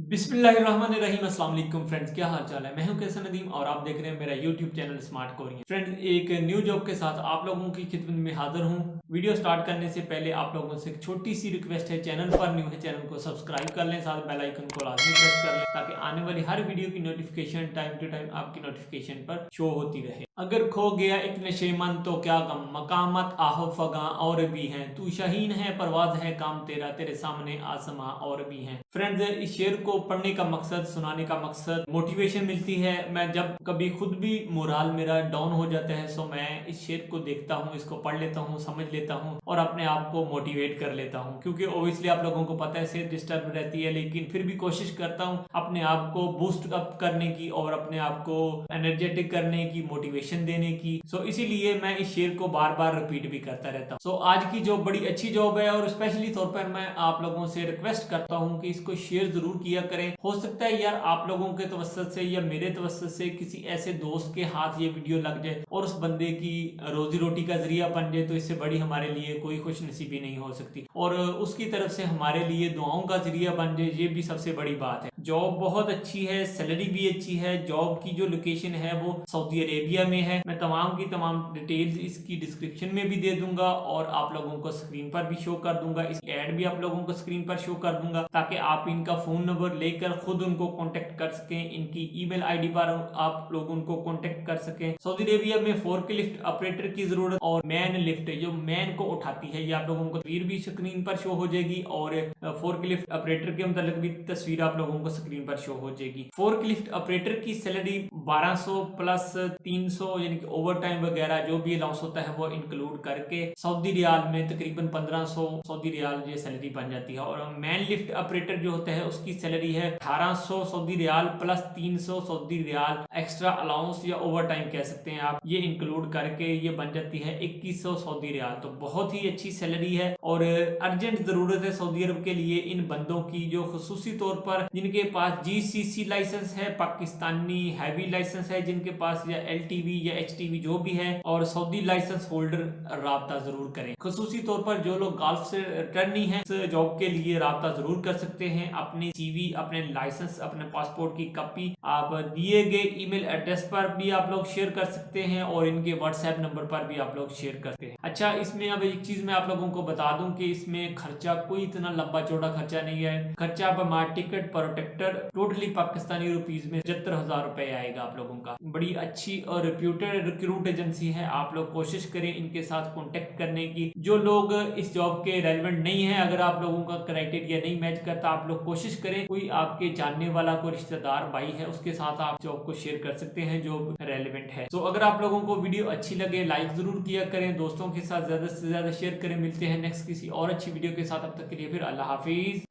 बिस्मिल्लाहिर्रहमानिर्रहीम। अस्सलाम वालेकुम फ्रेंड्स, क्या हाल चाल है। मैं हूं कैसन नदीम और आप देख रहे हैं मेरा YouTube channel smart Korean. Friends, एक न्यू जॉब के साथ आप लोगों की खिदमत में हाजिर हूं। वीडियो स्टार्ट करने से पहले आप लोगों से एक छोटी सी रिक्वेस्ट है, चैनल पर न्यू है चैनल को सब्सक्राइब कर लें, साथ बेल आइकन को लाजमी प्रेस कर लें ताकि आने वाली हर वीडियो की नोटिफिकेशन टाइम टू टाइम आपकी नोटिफिकेशन पर शो होती रहे। अगर खो गया एक नशेमन तो क्या गम, मकामत आहो फगा और भी हैं, तू शहीन है परवाज है काम तेरा, तेरे सामने आसमां और भी हैं। फ्रेंड्स, इस शेर को पढ़ने का मकसद, सुनाने का मकसद मोटिवेशन मिलती है। मैं जब कभी खुद भी मोराल मेरा डाउन हो जाता है तो मैं इस शेर को देखता हूँ, इसको पढ़ लेता हूँ, समझ लेता हूँ और अपने आप को मोटिवेट कर लेता हूँ। क्योंकि ओबियसली आप लोगों को पता है सेहत डिस्टर्ब रहती है, लेकिन फिर भी कोशिश करता हूँ अपने आप को बूस्ट अप करने की और अपने आप को एनर्जेटिक करने की, मोटिवेशन देने की। सो इसीलिए मैं इस शेर को बार बार रिपीट भी करता रहता हूँ। सो आज की जॉब बड़ी अच्छी जॉब है और स्पेशली तौर पर मैं आप लोगों से रिक्वेस्ट करता हूँ कि इसको शेयर जरूर किया करें। हो सकता है यार आप लोगों के तवस्सुत से या मेरे तवस्सुत से किसी ऐसे दोस्त के हाथ ये वीडियो लग जाए और उस बंदे की रोजी रोटी का जरिया बन जाए, तो इससे बड़ी हमारे लिए कोई खुश नसीबी नहीं हो सकती। और उसकी तरफ से हमारे लिए दुआओं का जरिया बन जाए, ये भी सबसे बड़ी बात है। जॉब बहुत अच्छी है, सैलरी भी अच्छी है। जॉब की जो लोकेशन है वो सऊदी अरेबिया में है। मैं तमाम की तमाम डिटेल्स इसकी डिस्क्रिप्शन में भी दे दूंगा और आप लोगों को स्क्रीन पर भी शो कर दूंगा। इस एड भी आप लोगों को स्क्रीन पर शो कर दूंगा ताकि आप इनका फोन नंबर लेकर खुद उनको कांटेक्ट कर सकें। इनकी ईमेल आईडी पर आप लोग उनको कांटेक्ट कर सकें। सऊदी अरेबिया में फोर्क लिफ्ट ऑपरेटर की जरूरत और मैन लिफ्ट जो मैन को उठाती है, ये आप लोगों को तस्वीर भी स्क्रीन पर शो हो जाएगी और फोर्क लिफ्ट ऑपरेटर के मतलब भी तस्वीर आप लोगों को स्क्रीन पर शो हो जाएगी। फोर्क लिफ्ट ऑपरेटर की सैलरी 1200 प्लस 300 यानी कि ओवर टाइम वगैरह जो भी अलाउंस होता है वो इंक्लूड करके सऊदी रियाल में तकरीबन 1500 सऊदी रियाल ये सैलरी बन जाती है। और मैन लिफ्ट ऑपरेटर जो होता है उसकी सैलरी है 1800 Saudi riyal plus 300 Saudi riyal extra allowance या ओवर टाइम कह सकते हैं आप, ये इंक्लूड करके ये बन जाती है 2100 सऊदी रियाल। तो बहुत ही अच्छी सैलरी है और अर्जेंट जरूरत है सऊदी अरब के लिए इन बंदों की जो खुसूसी तौर पर जिनके पास जीसीसी लाइसेंस है, पाकिस्तानी हैवी लाइसेंस है जिनके पास, या एलटीवी या एचटीवी जो भी है, और सऊदी लाइसेंस होल्डर राब्ता जरूर करें। खुसूसी तौर पर जो लोग गल्फ से रिटर्नी है इस जॉब के लिए राब्ता जरूर कर सकते हैं। अपनी सीवी, अपने लाइसेंस, अपने पासपोर्ट की कॉपी आप दिए गए ईमेल एड्रेस पर भी आप लोग शेयर कर सकते हैं और इनके व्हाट्सएप नंबर पर भी आप लोग शेयर करते हैं। अच्छा, इसमें अब एक चीज मैं आप लोगों को बता दूं कि इसमें खर्चा कोई इतना लंबा चौड़ा खर्चा नहीं है। खर्चा बमार ticket protector totally Pakistani rupees में 75,000 रुपए आएगा आप लोगों का। बड़ी अच्छी और रिप्यूटेड रिक्रूट एजेंसी है। आप लोग कोशिश करें इनके साथ कॉन्टेक्ट करने की। जो लोग इस जॉब के रेलिवेंट नहीं है, अगर आप लोगों का क्राइटेरिया नहीं मैच करता, आप लोग कोशिश करें कोई आपके जानने वाला कोई रिश्तेदार भाई है उसके साथ आप जॉब को शेयर कर सकते हैं जो रेलिवेंट है। तो अगर आप लोगों को वीडियो अच्छी लगे लाइक जरूर किया करें, दोस्तों के साथ ज्यादा से ज्यादा शेयर करें। मिलते हैं नेक्स्ट किसी और अच्छी वीडियो के साथ, अब तक के लिए फिर अल्लाह हाफिज।